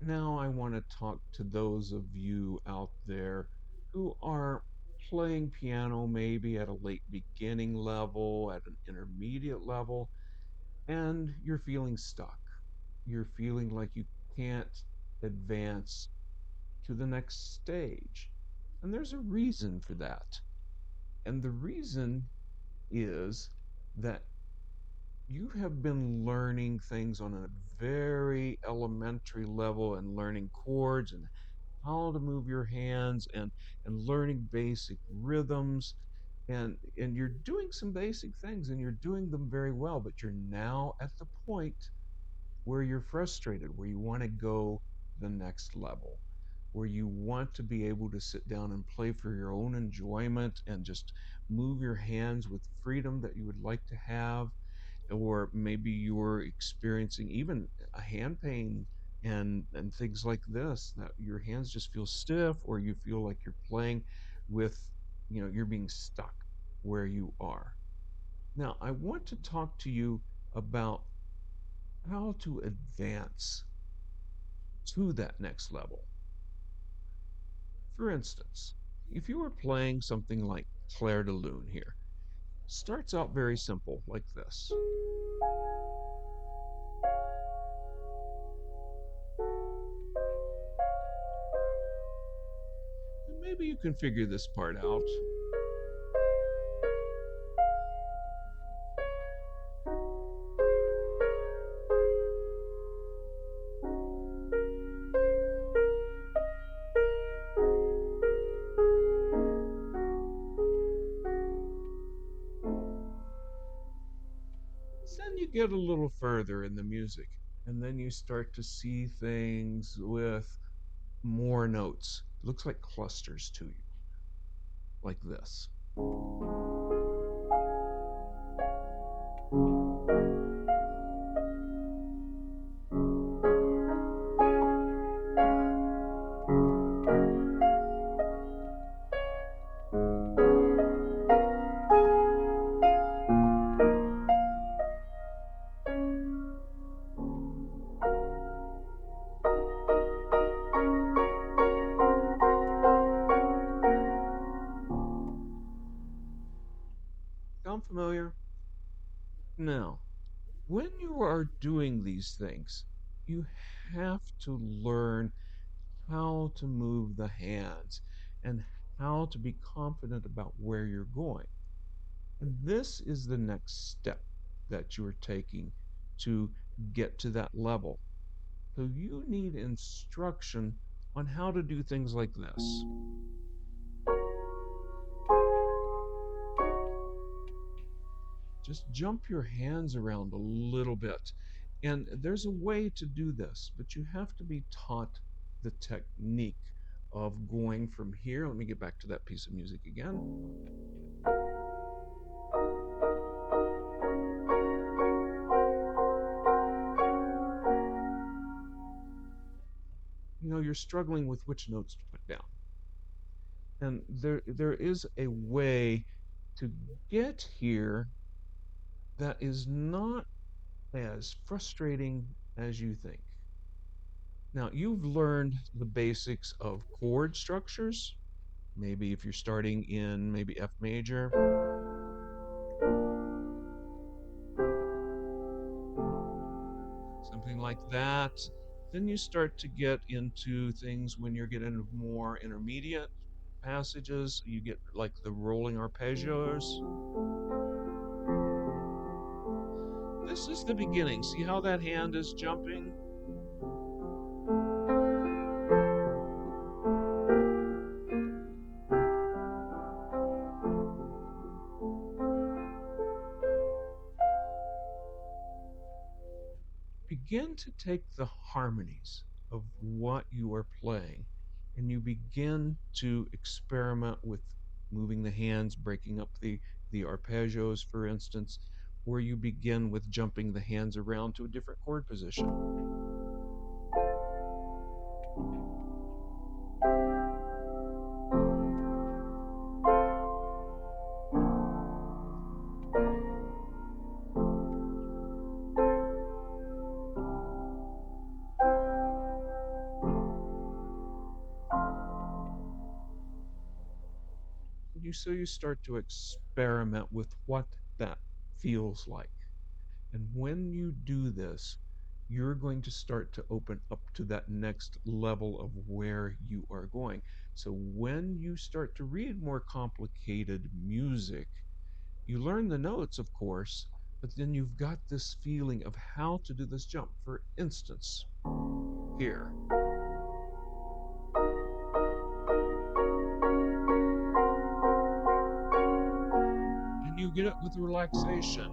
Now I want to talk to those of you out there who are playing piano maybe at a late beginning level, at an intermediate level, and you're feeling stuck. You're feeling like you can't advance to the next stage. And there's a reason for that. And the reason is that you have been learning things on a very elementary level and learning chords and how to move your hands and learning basic rhythms and you're doing some basic things and you're doing them very well, but you're now at the point where you're frustrated, where you want to go the next level, where you want to be able to sit down and play for your own enjoyment and just move your hands with freedom that you would like to have. Or maybe you're experiencing even a hand pain and things like this, that your hands just feel stiff, or you feel like you're playing with, you're being stuck where you are. Now I want to talk to you about how to advance to that next level. For instance, if you were playing something like Clair de Lune here, starts out very simple like this. And maybe you can figure this part out. Then you get a little further in the music, and then you start to see things with more notes. It looks like clusters to you, like this. Sound familiar? Now, when you are doing these things, you have to learn how to move the hands and how to be confident about where you're going. And this is the next step that you're taking to get to that level. So you need instruction on how to do things like this. Just jump your hands around a little bit. And there's a way to do this, but you have to be taught the technique of going from here. Let me get back to that piece of music again. You're struggling with which notes to put down. And there is a way to get here that is not as frustrating as you think. Now, you've learned the basics of chord structures. Maybe if you're starting in maybe F major, something like that. Then you start to get into things when you're getting more intermediate passages. You get like the rolling arpeggios. This is the beginning. See how that hand is jumping? Begin to take the harmonies of what you are playing and you begin to experiment with moving the hands, breaking up the arpeggios, for instance, where you begin with jumping the hands around to a different chord position. you start to experiment with what that feels like. And when you do this, you're going to start to open up to that next level of where you are going. So when you start to read more complicated music, you learn the notes, of course, but then you've got this feeling of how to do this jump. For instance, here, and you get it with relaxation,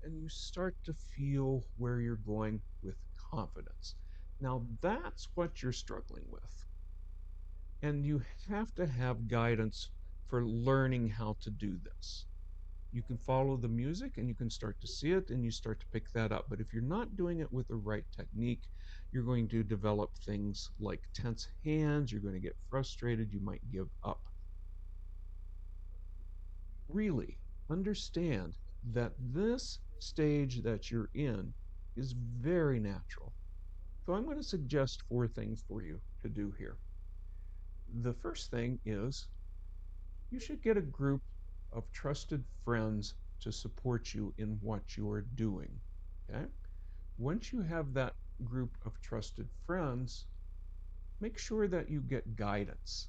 and you start to feel where you're going with confidence. Now, that's what you're struggling with. And you have to have guidance for learning how to do this. You can follow the music and you can start to see it and you start to pick that up. But if you're not doing it with the right technique, you're going to develop things like tense hands, you're going to get frustrated, you might give up. Really understand that this stage that you're in is very natural. So I'm going to suggest four things for you to do here. The first thing is you should get a group of trusted friends to support you in what you are doing. Okay? Once you have that group of trusted friends, make sure that you get guidance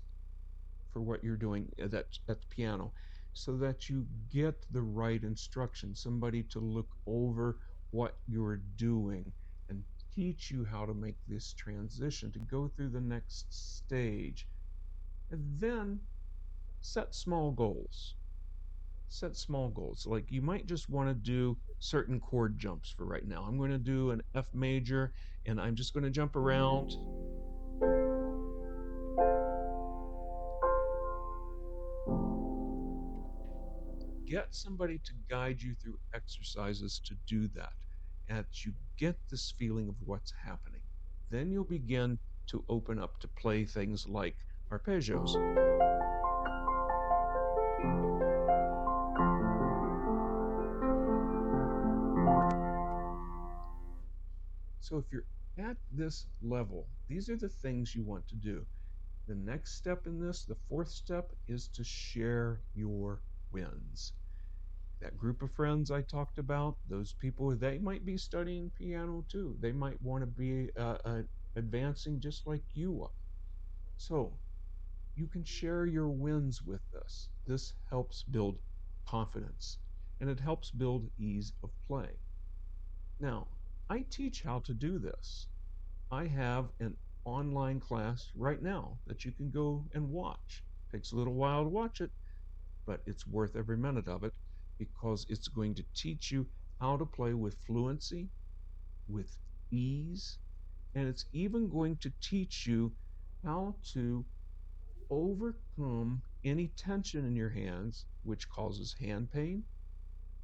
for what you're doing at the piano so that you get the right instruction, somebody to look over what you're doing and teach you how to make this transition to go through the next stage. And then set small goals. Set small goals. Like you might just want to do certain chord jumps for right now. I'm going to do an F major and I'm just going to jump around. Get somebody to guide you through exercises to do that, and you get this feeling of what's happening. Then you'll begin to open up to play things like arpeggios. So if you're at this level, these are the things you want to do. The next step in this, the fourth step, is to share your wins. That group of friends I talked about, those people, they might be studying piano too. They might want to be advancing just like you are. So you can share your wins with this. This helps build confidence and it helps build ease of playing. Now, I teach how to do this. I have an online class right now that you can go and watch. Takes a little while to watch it, but it's worth every minute of it because it's going to teach you how to play with fluency, with ease, and it's even going to teach you how to overcome any tension in your hands, which causes hand pain.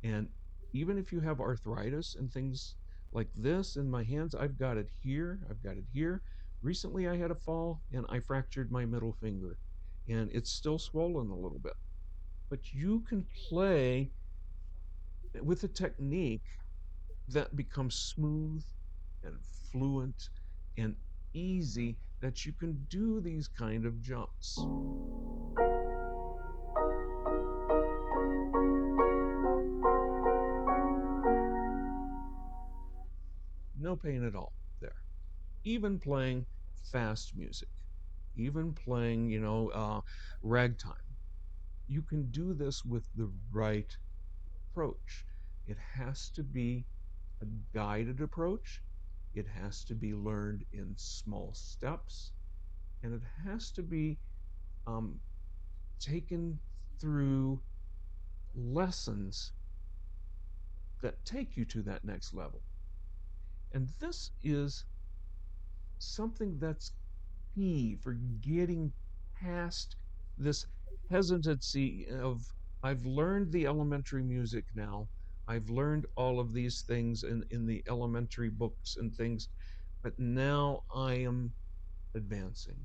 And even if you have arthritis and things like this in my hands, I've got it here, I've got it here. Recently, I had a fall and I fractured my middle finger, and it's still swollen a little bit. But you can play with a technique that becomes smooth and fluent and easy that you can do these kind of jumps. No pain at all there. Even playing fast music, even playing, ragtime. You can do this with the right approach. It has to be a guided approach. It has to be learned in small steps, and it has to be um, taken through lessons that take you to that next level. And this is something that's key for getting past this hesitancy of, I've learned the elementary music now. I've learned all of these things in the elementary books and things, but now I am advancing.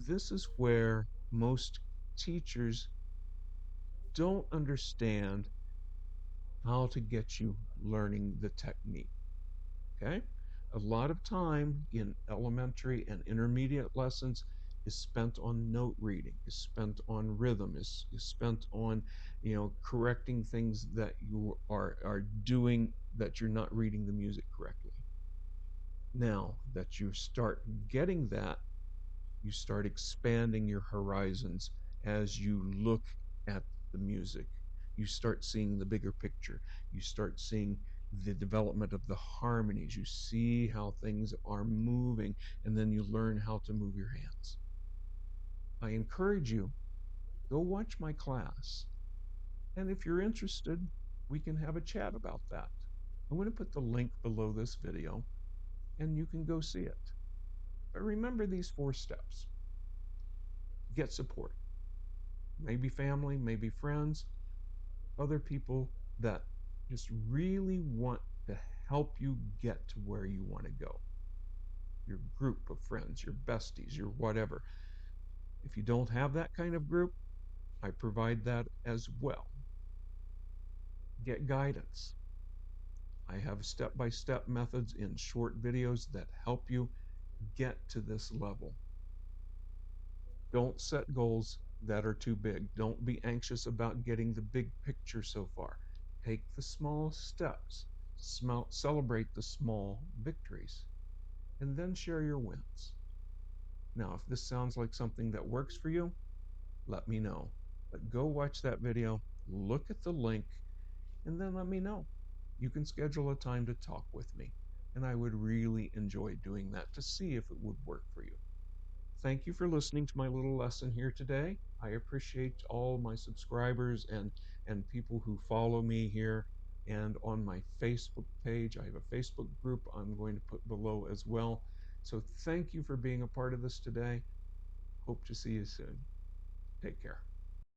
This is where most teachers don't understand how to get you learning the technique. Okay. A lot of time in elementary and intermediate lessons is spent on note reading, is spent on rhythm, is spent on, correcting things that you are doing that you're not reading the music correctly. Now that you start getting that, you start expanding your horizons as you look at the music. You start seeing the bigger picture. You start seeing the development of the harmonies. You see how things are moving, and then you learn how to move your hands. I encourage you, go watch my class. And if you're interested, we can have a chat about that. I'm going to put the link below this video, and you can go see it. But remember these 4 steps. Get support. Maybe family, maybe friends, other people that just really want to help you get to where you want to go. Your group of friends, your besties, your whatever. If you don't have that kind of group, I provide that as well. Get guidance. I have step by step methods in short videos that help you get to this level. Don't set goals that are too big. Don't be anxious about getting the big picture so far. Take the small steps, celebrate the small victories, and then share your wins. Now, if this sounds like something that works for you, let me know. But go watch that video, look at the link, and then let me know. You can schedule a time to talk with me, and I would really enjoy doing that to see if it would work for you. Thank you for listening to my little lesson here today. I appreciate all my subscribers and people who follow me here and on my Facebook page. I have a Facebook group I'm going to put below as well. So thank you for being a part of this today. Hope to see you soon. Take care.